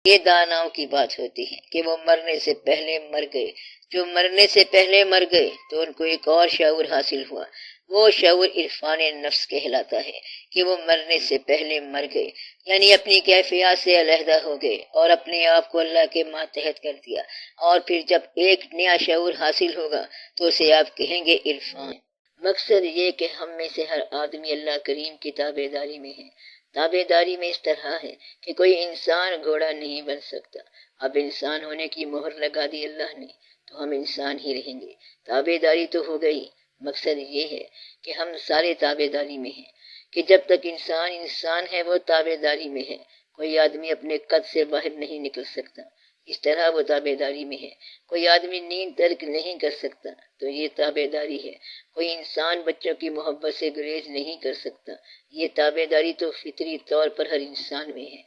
یہ داناؤں کی بات ہوتی ہے کہ وہ مرنے سے پہلے مر گئے۔ جو مرنے سے پہلے مر گئے تو ان کو ایک اور شعور حاصل ہوا، وہ شعور عرفان نفس کہلاتا ہے کہ وہ مرنے سے پہلے مر گئے، یعنی اپنی کیفیات سے علیحدہ ہو گئے اور اپنے آپ کو اللہ کے ماتحت کر دیا۔ اور پھر جب ایک نیا شعور حاصل ہوگا تو اسے آپ کہیں گے عرفان۔ مقصد یہ کہ ہم میں سے ہر آدمی اللہ کریم کی تابع داری میں ہے۔ تابع داری میں اس طرح ہے کہ کوئی انسان گھوڑا نہیں بن سکتا۔ اب انسان ہونے کی مہر لگا دی اللہ نے تو ہم انسان ہی رہیں گے۔ تابع داری تو ہو گئی، مقصد یہ ہے کہ ہم سارے تابع داری میں ہیں، کہ جب تک انسان انسان ہے وہ تابع داری میں ہے۔ کوئی آدمی اپنے قد سے باہر نہیں نکل سکتا، اس طرح وہ تابع داری میں ہے۔ کوئی آدمی نیند ترک نہیں کر سکتا تو یہ تابع داری ہے۔ کوئی انسان بچوں کی محبت سے گریز نہیں کر سکتا، یہ تابع داری تو فطری طور پر ہر انسان میں ہے۔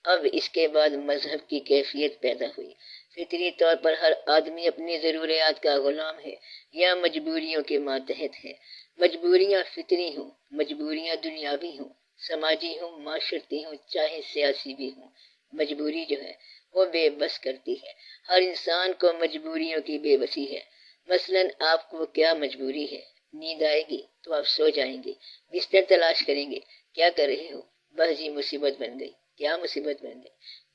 اب اس کے بعد مذہب کی کیفیت پیدا ہوئی۔ فطری طور پر ہر آدمی اپنی ضروریات کا غلام ہے یا مجبوریوں کے ماتحت ہے۔ مجبوریاں فطری ہوں، مجبوریاں دنیاوی ہوں، سماجی ہوں، معاشرتی ہوں، چاہے سیاسی بھی ہوں، مجبوری جو ہے وہ بے بس کرتی ہے۔ ہر انسان کو مجبوریوں کی بے بسی ہے۔ مثلا آپ کو کیا مجبوری ہے؟ نیند آئے گی تو آپ سو جائیں گے، بستر تلاش کریں گے، کیا کر رہے ہو؟ بس جی مصیبت بن گئی۔ کیا مصیبت بن گئی؟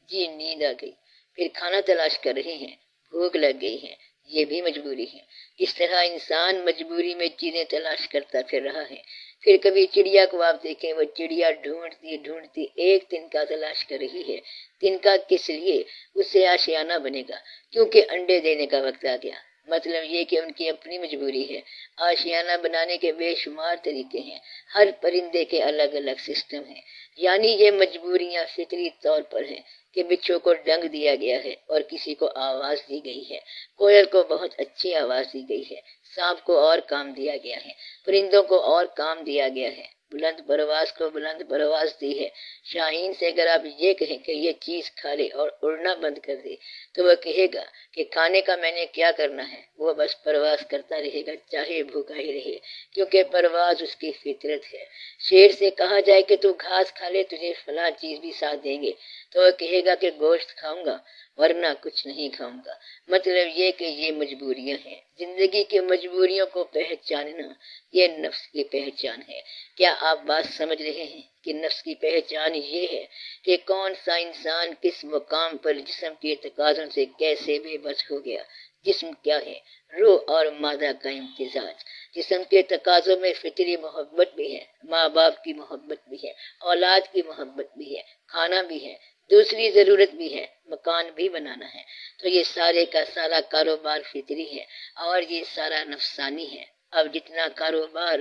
جی نیند آ گئی۔ پھر کھانا تلاش کر رہے ہیں، بھوک لگ گئی ہے، یہ بھی مجبوری ہے۔ اس طرح انسان مجبوری میں چیزیں تلاش کرتا پھر رہا ہے۔ پھر کبھی چڑیا کو آپ دیکھیں، وہ چڑیا ڈھونڈتی ایک تنکا تلاش کر رہی ہے۔ تنکا کس لیے؟ اس سے آشیانہ بنے گا، کیونکہ انڈے دینے کا وقت آ گیا۔ مطلب یہ کہ ان کی اپنی مجبوری ہے۔ آشیانہ بنانے کے بے شمار طریقے ہیں، ہر پرندے کے الگ الگ سسٹم ہیں۔ یعنی یہ مجبوریاں فطری طور پر ہیں کہ بچھو کو ڈنگ دیا گیا ہے اور کسی کو آواز دی گئی ہے، کوئل کو بہت اچھی آواز دی گئی ہے، سانپ کو اور کام دیا گیا ہے، پرندوں کو اور کام دیا گیا ہے، بلند پرواز کو بلند پرواز دی ہے۔ شاہین سے اگر آپ یہ کہیں کہ یہ چیز کھا لے اور اڑنا بند کر دے تو وہ کہے گا کہ کھانے کا میں نے کیا کرنا ہے، وہ بس پرواز کرتا رہے گا چاہے بھوکا ہی رہے، کیونکہ پرواز اس کی فطرت ہے۔ شیر سے کہا جائے کہ تو گھاس کھا لے تجھے فلاں چیز بھی ساتھ دیں گے تو وہ کہے گا کہ گوشت کھاؤں گا ورنہ کچھ نہیں کھاؤں گا۔ مطلب یہ کہ یہ مجبوریاں ہیں۔ زندگی کی مجبوریوں کو پہچاننا یہ نفس کی پہچان ہے۔ کیا آپ بات سمجھ رہے ہیں کہ نفس کی پہچان یہ ہے کہ کون سا انسان کس مقام پر جسم کے تقاضوں سے کیسے بے بس ہو گیا؟ جسم کیا ہے؟ روح اور مادہ کا امتزاج۔ جسم کے تقاضوں میں فطری محبت بھی ہے، ماں باپ کی محبت بھی ہے، اولاد کی محبت بھی ہے، کھانا بھی ہے، دوسری ضرورت بھی ہے، مکان بھی بنانا ہے۔ تو یہ سارے کا سارا کاروبار فطری ہے اور یہ سارا نفسانی ہے۔ اب جتنا کاروبار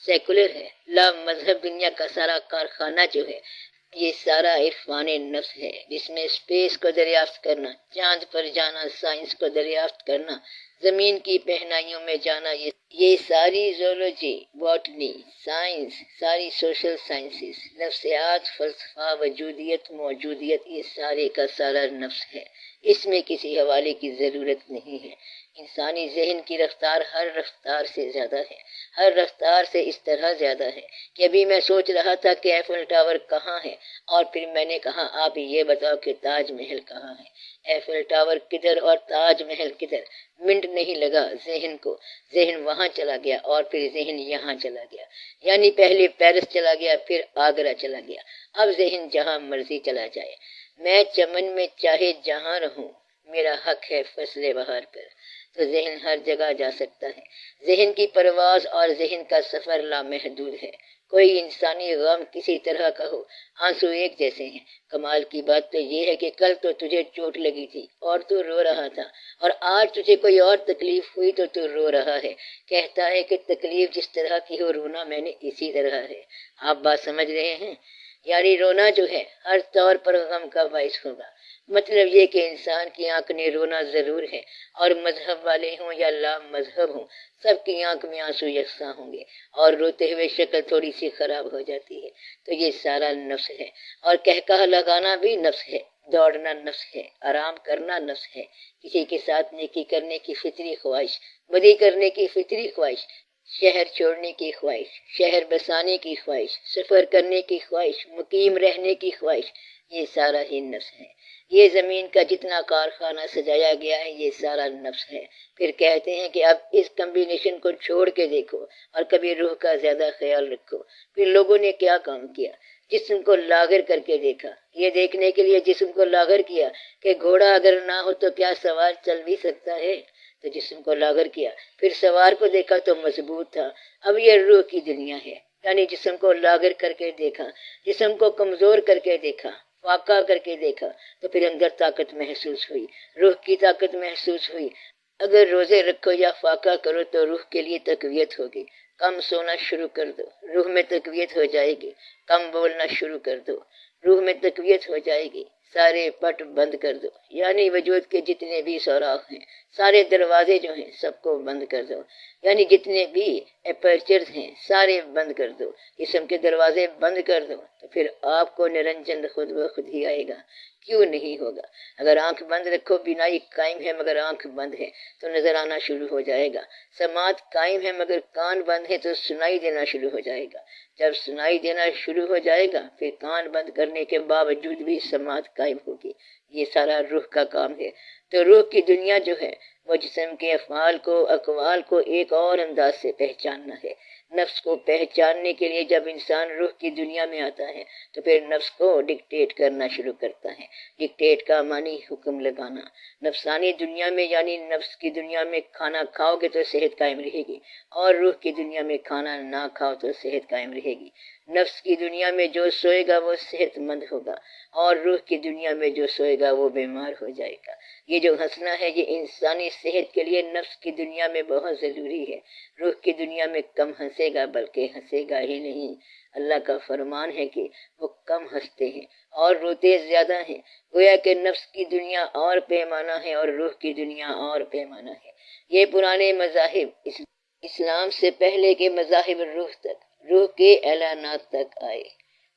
سیکولر ہے، لا مذہب دنیا کا سارا کارخانہ جو ہے، یہ سارا عرفان نفس ہے، جس میں اسپیس کو دریافت کرنا، چاند پر جانا، سائنس کو دریافت کرنا، زمین کی پہنائیوں میں جانا، یہ ساری زولوجی، باٹنی، سائنس، ساری سوشل سائنسز، نفسیات، فلسفہ، وجودیت، موجودیت، یہ سارے کا سارا نفس ہے۔ اس میں کسی حوالے کی ضرورت نہیں ہے۔ انسانی ذہن کی رفتار ہر رفتار سے زیادہ ہے، ہر رفتار سے اس طرح زیادہ ہے کہ ابھی میں سوچ رہا تھا کہ ایفل ٹاور کہاں ہے اور پھر میں نے کہا آپ یہ بتاؤ کہ تاج محل کہاں ہے۔ ایفل ٹاور کدھر اور تاج محل کدھر؟ منٹ نہیں لگا ذہن کو، ذہن وہاں چلا گیا اور پھر ذہن یہاں چلا گیا، یعنی پہلے پیرس چلا گیا پھر آگرہ چلا گیا، اب ذہن جہاں مرضی چلا جائے۔ میں چمن میں چاہے جہاں رہوں، میرا حق ہے فصل بہار پر۔ تو ذہن ہر جگہ جا سکتا ہے۔ ذہن کی پرواز اور ذہن کا سفر لامحدود ہے۔ کوئی انسانی غم کسی طرح کا ہو، آنسو ایک جیسے ہیں۔ کمال کی بات تو یہ ہے کہ کل تو تجھے چوٹ لگی تھی اور تو رو رہا تھا، اور آج تجھے کوئی اور تکلیف ہوئی تو تو رو رہا ہے۔ کہتا ہے کہ تکلیف جس طرح کی ہو رونا میں نے اسی طرح ہے۔ آپ بات سمجھ رہے ہیں؟ یعنی رونا جو ہے ہر طور پر غم کا باعث ہوگا۔ مطلب یہ کہ انسان کی آنکھ نے رونا ضرور ہے، اور مذہب والے ہوں یا لا مذہب ہوں، سب کی آنکھ میں آنسو یکساں ہوں گے اور روتے ہوئے شکل تھوڑی سی خراب ہو جاتی ہے۔ تو یہ سارا نفس ہے، اور کہکہا لگانا بھی نفس ہے، دوڑنا نفس ہے، آرام کرنا نفس ہے، کسی کے ساتھ نیکی کرنے کی فطری خواہش، بدی کرنے کی فطری خواہش، شہر چھوڑنے کی خواہش، شہر بسانے کی خواہش، سفر کرنے کی خواہش، مقیم رہنے کی خواہش، یہ سارا ہی نفس ہے۔ یہ زمین کا جتنا کارخانہ سجایا گیا ہے یہ سارا نفس ہے۔ پھر کہتے ہیں کہ اب اس کمبینیشن کو چھوڑ کے دیکھو اور کبھی روح کا زیادہ خیال رکھو۔ پھر لوگوں نے کیا کام کیا؟ جسم کو لاغر کر کے دیکھا۔ یہ دیکھنے کے لیے جسم کو لاغر کیا کہ گھوڑا اگر نہ ہو تو کیا سوار چل بھی سکتا ہے، تو جسم کو لاغر کیا۔ پھر سوار کو دیکھا تو مضبوط تھا۔ اب یہ روح کی دنیا ہے، یعنی جسم کو لاغر کر کے دیکھا، جسم کو کمزور کر کے دیکھا، فاقہ کر کے دیکھا، تو پھر اندر طاقت محسوس ہوئی، روح کی طاقت محسوس ہوئی۔ اگر روزے رکھو یا فاقہ کرو تو روح کے لیے تقویت ہوگی۔ کم سونا شروع کر دو، روح میں تقویت ہو جائے گی۔ کم بولنا شروع کر دو، روح میں تقویت ہو جائے گی۔ سارے پٹ بند کر دو، یعنی وجود کے جتنے بھی سوراخ ہیں، سارے دروازے جو ہیں سب کو بند کر دو، یعنی جتنے بھی اپرچرز ہیں سارے بند کر دو، جسم کے دروازے بند کر دو، تو پھر آپ کو نرنجن خود بخود ہی آئے گا۔ کیوں نہیں ہوگا؟ اگر آنکھ بند رکھو بینائی قائم ہے مگر آنکھ بند ہے تو نظر آنا شروع ہو جائے گا۔ سماعت قائم ہے مگر کان بند ہے تو سنائی دینا شروع ہو جائے گا۔ جب سنائی دینا شروع ہو جائے گا پھر کان بند کرنے کے باوجود بھی سماعت قائم ہوگی۔ یہ سارا روح کا کام ہے۔ تو روح کی دنیا جو ہے وہ جسم کے افعال کو، اقوال کو ایک اور انداز سے پہچاننا ہے۔ نفس کو پہچاننے کے لیے جب انسان روح کی دنیا میں آتا ہے تو پھر نفس کو ڈکٹیٹ کرنا شروع کرتا ہے۔ ڈکٹیٹ کا معنی حکم لگانا۔ نفسانی دنیا میں یعنی نفس کی دنیا میں کھانا کھاؤ گے تو صحت قائم رہے گی، اور روح کی دنیا میں کھانا نہ کھاؤ تو صحت قائم رہے گی۔ نفس کی دنیا میں جو سوئے گا وہ صحت مند ہوگا، اور روح کی دنیا میں جو سوئے گا وہ بیمار ہو جائے گا۔ یہ جو ہنسنا ہے یہ انسانی صحت کے لیے نفس کی دنیا میں بہت ضروری ہے۔ روح کی دنیا میں کم ہنسے گا بلکہ ہنسے گا ہی نہیں۔ اللہ کا فرمان ہے کہ وہ کم ہنستے ہیں اور روتے زیادہ ہیں۔ گویا کہ نفس کی دنیا اور پیمانہ ہے اور روح کی دنیا اور پیمانہ ہے۔ یہ پرانے مذاہب اسلام سے پہلے کے مذاہب روح کے اعلانات تک آئے۔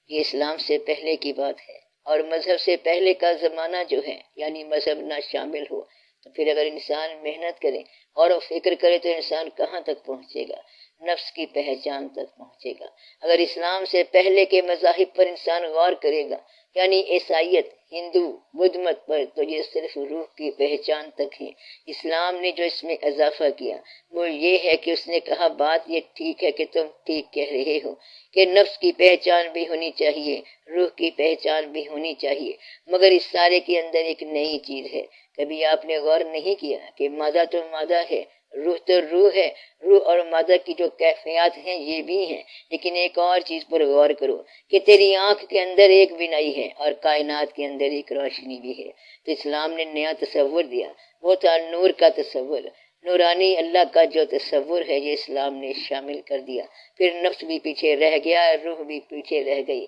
یہ اسلام سے پہلے کی بات ہے، اور مذہب سے پہلے کا زمانہ جو ہے یعنی مذہب نہ شامل ہو تو پھر اگر انسان محنت کرے اور فکر کرے تو انسان کہاں تک پہنچے گا؟ نفس کی پہچان تک پہنچے گا۔ اگر اسلام سے پہلے کے مذاہب پر انسان غور کرے گا یعنی عیسائیت، ہندو، بدھ مت پر، تو یہ صرف روح کی پہچان تک ہے۔ اسلام نے جو اس میں اضافہ کیا وہ یہ ہے کہ اس نے کہا بات یہ ٹھیک ہے کہ تم ٹھیک کہہ رہے ہو کہ نفس کی پہچان بھی ہونی چاہیے، روح کی پہچان بھی ہونی چاہیے، مگر اس سارے کے اندر ایک نئی چیز ہے۔ کبھی آپ نے غور نہیں کیا کہ مادہ تو مادہ ہے، روح تو روح ہے، روح اور مادہ کی جو کیفیات ہیں یہ بھی ہیں، لیکن ایک اور چیز پر غور کرو کہ تیری آنکھ کے اندر ایک بینائی ہے اور کائنات کے اندر ایک روشنی بھی ہے۔ تو اسلام نے نیا تصور دیا، وہ تھا نور کا تصور۔ نورانی اللہ کا جو تصور ہے یہ اسلام نے شامل کر دیا۔ پھر نفس بھی پیچھے رہ گیا، روح بھی پیچھے رہ گئی۔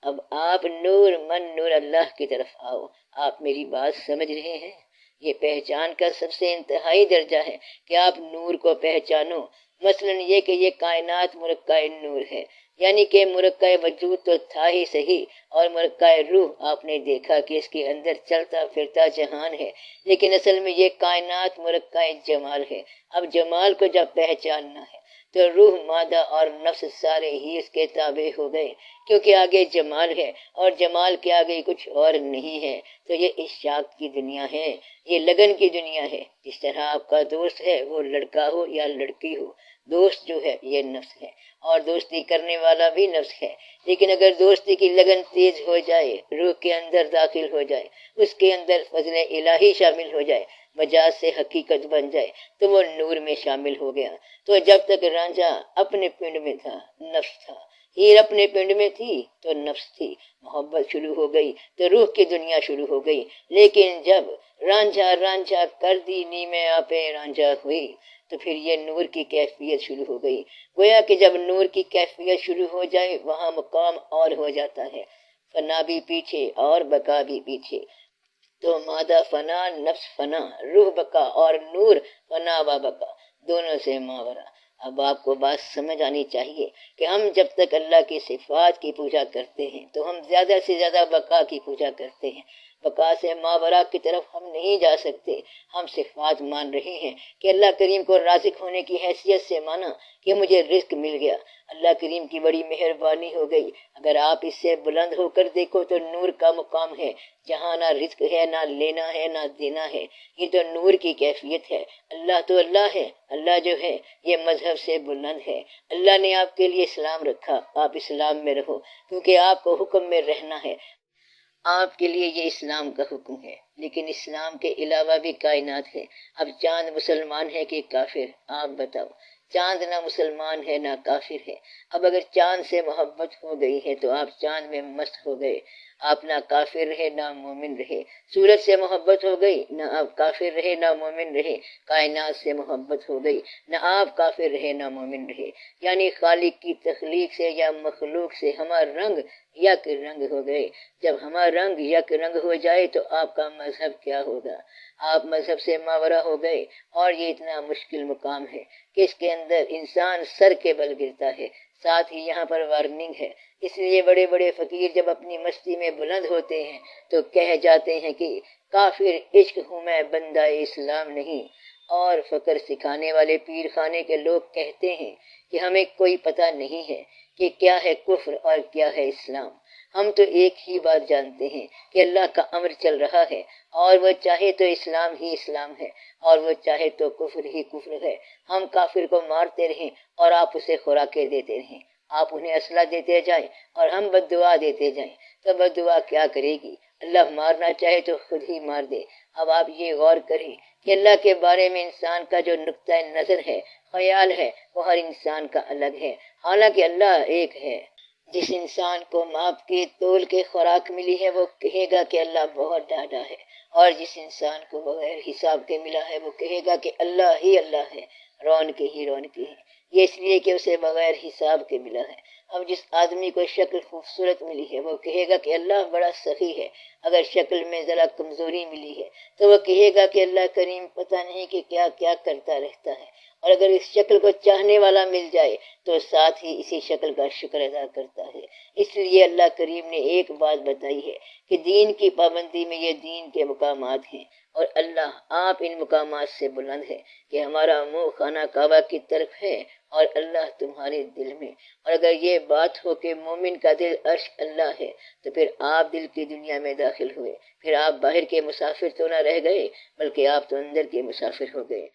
اب آپ نور من نور اللہ کی طرف آؤ۔ آپ میری بات سمجھ رہے ہیں؟ یہ پہچان کا سب سے انتہائی درجہ ہے کہ آپ نور کو پہچانو۔ مثلا یہ کہ یہ کائنات مرکہ نور ہے، یعنی کہ مرکہ وجود تو تھا ہی صحیح، اور مرکہ روح آپ نے دیکھا کہ اس کے اندر چلتا پھرتا جہان ہے، لیکن اصل میں یہ کائنات مرکہ جمال ہے۔ اب جمال کو جب پہچاننا ہے تو روح، مادہ اور نفس سارے ہی اس کے تابع ہو گئے، کیونکہ آگے جمال ہے اور جمال کے آگے کچھ اور نہیں ہے۔ تو یہ اشاق کی دنیا ہے، یہ لگن کی دنیا ہے۔ جس طرح آپ کا دوست ہے وہ لڑکا ہو یا لڑکی ہو، دوست جو ہے یہ نفس ہے، اور دوستی کرنے والا بھی نفس ہے، لیکن اگر دوستی کی لگن تیز ہو جائے، روح کے اندر داخل ہو جائے، اس کے اندر فضل الہی شامل ہو جائے، مجاز سے حقیقت بن جائے تو وہ نور میں شامل ہو گیا۔ تو جب تک رانجھا اپنے پنڈ میں تھا نفس تھا، ہیر اپنے پنڈ میں تھی تو نفس تھی، محبت شروع ہو گئی تو روح کی دنیا شروع ہو گئی۔ لیکن جب رانجھا رانجھا کر دی نی میں آپے رانجھا ہوئی تو پھر یہ نور کی کیفیت شروع ہو گئی۔ گویا کہ جب نور کی کیفیت شروع ہو جائے وہاں مقام اور ہو جاتا ہے، فنا بھی پیچھے اور بقا بھی پیچھے۔ تو مادہ فنا، نفس فنا، روح بقا اور نور فنا و بقا، دونوں سے ماورا۔ اب آپ کو بات سمجھ آنی چاہیے کہ ہم جب تک اللہ کی صفات کی پوجا کرتے ہیں تو ہم زیادہ سے زیادہ بقا کی پوجا کرتے ہیں، بقا سے ماورا کی طرف ہم نہیں جا سکتے۔ ہم صفات مان رہے ہیں کہ اللہ کریم کو رازق ہونے کی حیثیت سے مانا کہ مجھے رزق مل گیا، اللہ کریم کی بڑی مہربانی ہو گئی۔ اگر آپ اس سے بلند ہو کر دیکھو تو نور کا مقام ہے، جہاں نہ رزق ہے، نہ لینا ہے، نہ دینا ہے، یہ تو نور کی کیفیت ہے۔ اللہ تو اللہ ہے، اللہ جو ہے یہ مذہب سے بلند ہے۔ اللہ نے آپ کے لیے اسلام رکھا، آپ اسلام میں رہو، کیونکہ آپ کو حکم میں رہنا ہے۔ آپ کے لیے یہ اسلام کا حکم ہے، لیکن اسلام کے علاوہ بھی کائنات ہے۔ اب چاند مسلمان ہے کہ کافر؟ آپ بتاؤ۔ چاند نہ مسلمان ہے نہ کافر ہے۔ اب اگر چاند سے محبت ہو گئی ہے تو آپ چاند میں مست ہو گئے، آپ نہ کافر رہے نہ مومن رہے۔ سورج سے محبت ہو گئی، نہ آپ کافر رہے نہ مومن رہے۔ کائنات سے محبت ہو گئی، نہ آپ کافر رہے نہ مومن رہے۔ یعنی خالق کی تخلیق سے یا مخلوق سے ہمارا رنگ یک رنگ ہو گئے۔ جب ہمارا رنگ یک رنگ ہو جائے تو آپ کا مذہب کیا ہوگا؟ آپ مذہب سے ماورا ہو گئے، اور یہ اتنا مشکل مقام ہے کہ اس کے اندر انسان سر کے بل گرتا ہے۔ ساتھ ہی یہاں پر وارننگ ہے، اس لیے بڑے بڑے فقیر جب اپنی مستی میں بلند ہوتے ہیں تو کہہ جاتے ہیں کہ کافر عشق ہوں میں بندہ اسلام نہیں۔ اور فقر سکھانے والے پیر خانے کے لوگ کہتے ہیں کہ ہمیں کوئی پتہ نہیں ہے کہ کیا ہے کفر اور کیا ہے اسلام۔ ہم تو ایک ہی بات جانتے ہیں کہ اللہ کا امر چل رہا ہے، اور وہ چاہے تو اسلام ہی اسلام ہے، اور وہ چاہے تو کفر ہی کفر ہے۔ ہم کافر کو مارتے رہیں اور آپ اسے خوراکیں دیتے رہیں، آپ انہیں اسلحہ دیتے جائیں اور ہم بد دعا دیتے جائیں، تو بد دعا کیا کرے گی؟ اللہ مارنا چاہے تو خود ہی مار دے۔ اب آپ یہ غور کریں کہ اللہ کے بارے میں انسان کا جو نقطۂ نظر ہے، خیال ہے، وہ ہر انسان کا الگ ہے، حالانکہ اللہ ایک ہے۔ جس انسان کو ماپ کے تول کے خوراک ملی ہے وہ کہے گا کہ اللہ بہت ڈاڈا ہے، اور جس انسان کو بغیر حساب کے ملا ہے وہ کہے گا کہ اللہ ہی اللہ ہے، رونق ہی رونق ہے۔ یہ اس لیے کہ اسے بغیر حساب کے ملا ہے۔ اب جس آدمی کو شکل خوبصورت ملی ہے وہ کہے گا کہ اللہ بڑا سخی ہے۔ اگر شکل میں ذرا کمزوری ملی ہے تو وہ کہے گا کہ اللہ کریم پتہ نہیں کہ کیا کیا کرتا رہتا ہے۔ اور اگر اس شکل کو چاہنے والا مل جائے تو ساتھ ہی اسی شکل کا شکر ادا کرتا ہے۔ اس لیے اللہ کریم نے ایک بات بتائی ہے کہ دین کی پابندی میں یہ دین کے مقامات ہیں، اور اللہ آپ ان مقامات سے بلند ہے کہ ہمارا منہ خانہ کعبہ کی طرف ہے اور اللہ تمہارے دل میں۔ اور اگر یہ بات ہو کہ مومن کا دل عرش اللہ ہے تو پھر آپ دل کی دنیا میں داخل ہوئے، پھر آپ باہر کے مسافر تو نہ رہ گئے بلکہ آپ تو اندر کے مسافر ہو گئے۔